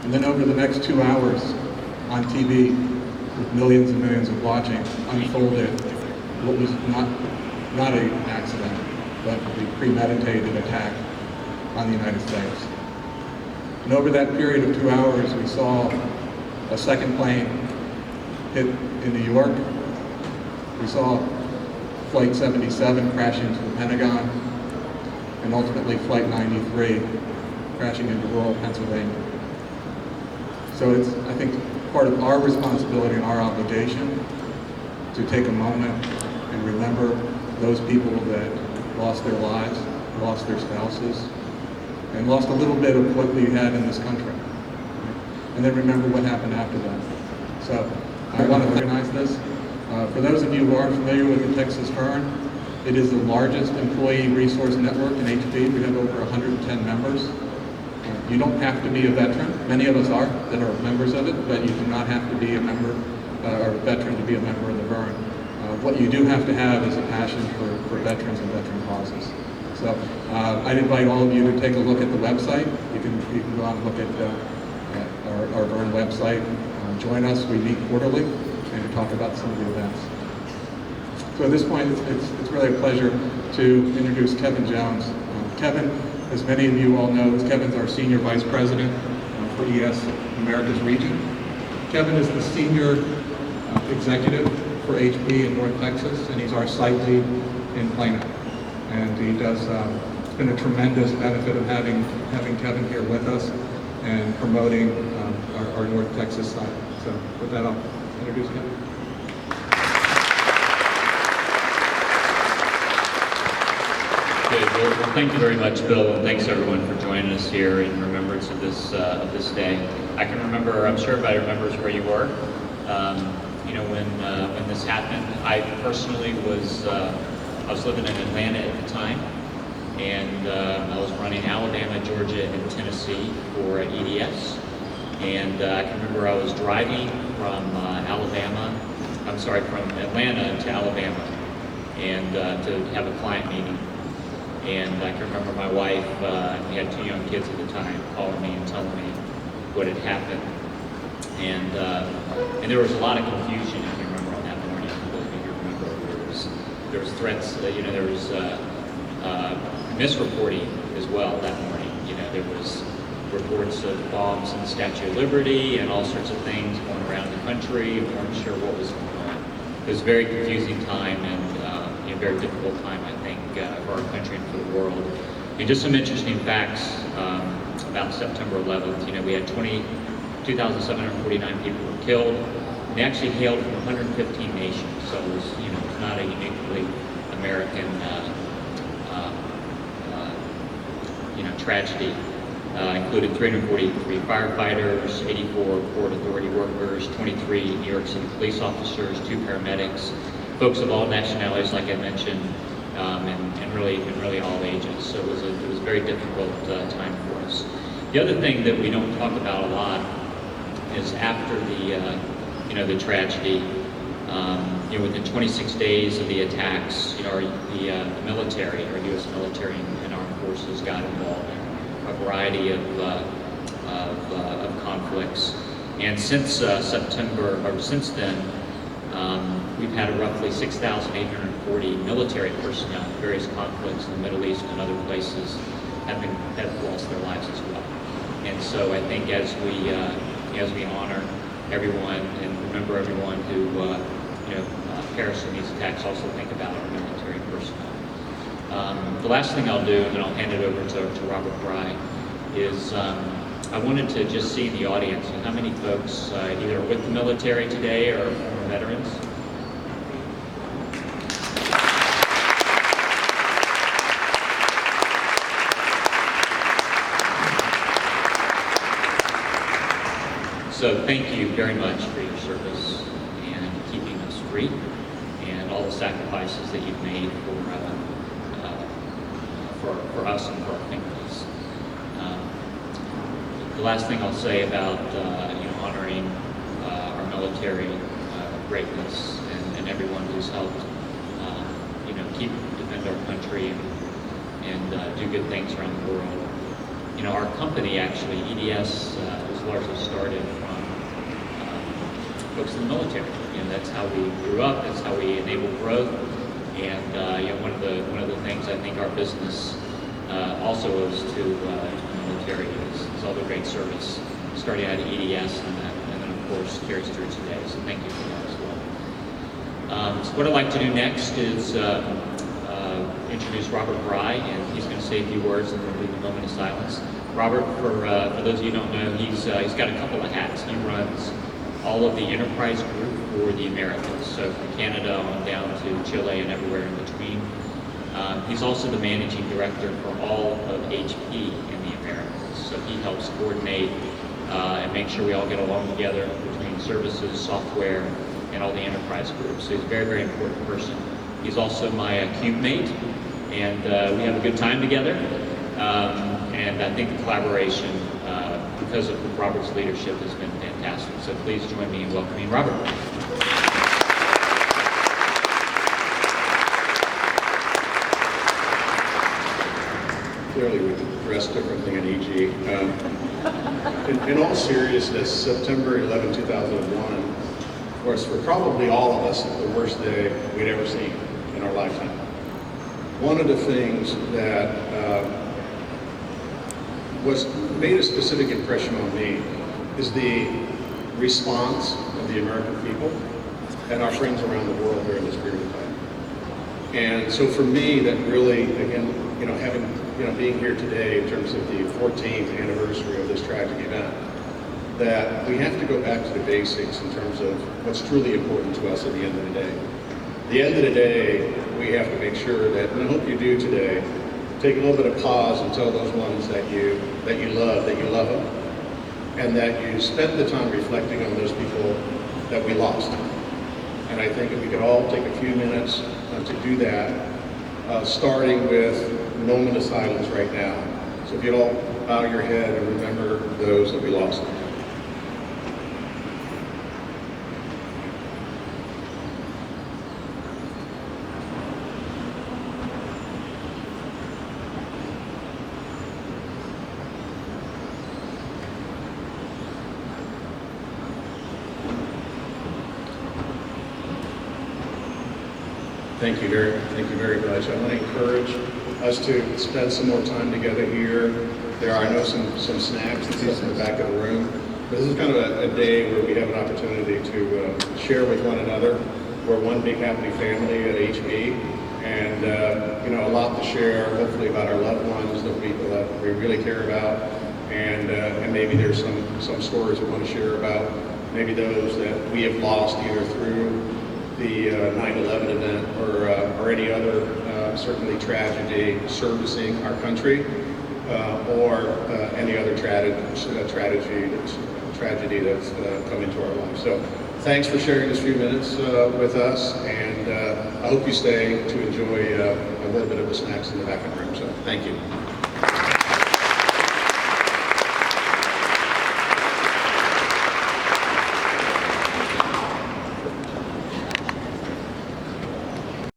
And then over the next 2 hours on TV, with millions and millions of watching, unfolded what was not an accident, but a premeditated attack on the United States. And over that period of 2 hours, we saw a second plane hit in New York. We saw Flight 77 crash into the Pentagon, and ultimately Flight 93 crashing into rural Pennsylvania. So it's, I think, part of our responsibility and our obligation to take a moment and remember those people that lost their lives, lost their spouses, and lost a little bit of what we had in this country. And then remember what happened after that. So I want to recognize this. For those of you who aren't familiar with the Texas Fern, it is the largest employee resource network in HP. We have over 110 members. You don't have to be a veteran. Many of us are that are members of it, but you do not have to be a member or a veteran to be a member of the Fern. What you do have to have is a passion for veterans and veteran causes. So I'd invite all of you to take a look at the website. You can go on and look at our Vern website. Join us. We meet quarterly and to talk about some of the events. So at this point, it's really a pleasure to introduce Kevin Jones. Kevin, as many of you all know, Kevin's our Senior Vice President for ES Americas region. Kevin is the Senior Executive for HP in North Texas, and he's our site lead in Plano. And he does, it's been a tremendous benefit of having Kevin here with us and promoting our North Texas site. So with that, I'll introduce Kevin. Good. Well, thank you very much, Bill, and thanks everyone for joining us here in remembrance of this day. I can remember, I'm sure everybody remembers where you were. You know, when this happened, I personally I was living in Atlanta at the time, and I was running Alabama, Georgia, and Tennessee for EDS. And I can remember I was driving from from Atlanta to Alabama, and to have a client meeting. And I can remember my wife, we had 2 young kids at the time, calling me and telling me what had happened. And there was a lot of confusion, if you remember, on that morning. Those of you who remember, there was threats, there was misreporting as well that morning. You know, there was reports of bombs in the Statue of Liberty and all sorts of things going around the country. We weren't sure what was going on. It was a very confusing time and a very difficult time, I think, for our country and for the world. And just some interesting facts about September 11th. You know, we had 2,749 people were killed. They actually hailed from 115 nations, so it was, you know, it's not a uniquely American, tragedy. Included 343 firefighters, 84 Port Authority workers, 23 New York City police officers, 2 paramedics, folks of all nationalities, like I mentioned, and really all ages. So it was a very difficult time for us. The other thing that we don't talk about a lot is after the tragedy, within 26 days of the attacks, the military, our U.S. military and armed forces got involved in a variety of conflicts. And since since then, we've had roughly 6,840 military personnel in various conflicts in the Middle East and other places have lost their lives as well. And so I think as we honor everyone and remember everyone who perished in these attacks, also think about our military personnel. The last thing I'll do, and then I'll hand it over to Robert Fry, is I wanted to just see the audience and how many folks either are with the military today or former veterans. So thank you very much for your service and keeping us free and all the sacrifices that you've made for us and for our families. The last thing I'll say about honoring our military greatness and everyone who's helped defend our country and do good things around the world. Our company actually, EDS, was largely started from folks in the military. That's how we grew up. That's how we enable growth. And one of the things I think our business also owes to the military is all the great service, starting out at EDS and then of course carries through today. So thank you for that as well. So what I'd like to do next is introduce Robert Bry, and he's going to say a few words and then leave a moment of silence. Robert, for those of you who don't know, he's got a couple of hats. He runs all of the enterprise group for the Americas, so from Canada on down to Chile and everywhere in between. He's also the managing director for all of HP in the Americas, so he helps coordinate and make sure we all get along together between services, software, and all the enterprise groups. So he's a very, very important person. He's also my cube mate, and we have a good time together. And I think the collaboration, because of Robert's leadership, has been fantastic. So please join me in welcoming Robert. Clearly, we've dressed differently in EG. In all seriousness, September 11, 2001, of course, for probably all of us, the worst day we'd ever seen in our lifetime. One of the things that made a specific impression on me is the response of the American people and our friends around the world during this period of time. And so for me, that really, again, being here today in terms of the 14th anniversary of this tragic event, that we have to go back to the basics in terms of what's truly important to us at the end of the day. At the end of the day, we have to make sure that, and I hope you do today, take a little bit of pause and tell those ones that you love them, and that you spend the time reflecting on those people that we lost. And I think if we could all take a few minutes to do that, starting with a moment of silence right now. So if you'd all bow your head and remember those that we lost. Thank you very much. I want to encourage us to spend some more time together here. There are, I know, some snacks and stuff in the back of the room. But this is kind of a day where we have an opportunity to share with one another. We're one big happy family at HP, and a lot to share, hopefully, about our loved ones, the people that we really care about, and maybe there's some stories we want to share about maybe those that we have lost either through the 9/11 event or any other certainly tragedy servicing our country, or any other tragedy that's come into our life. So thanks for sharing this few minutes with us, and I hope you stay to enjoy a little bit of the snacks in the back of the room. So thank you.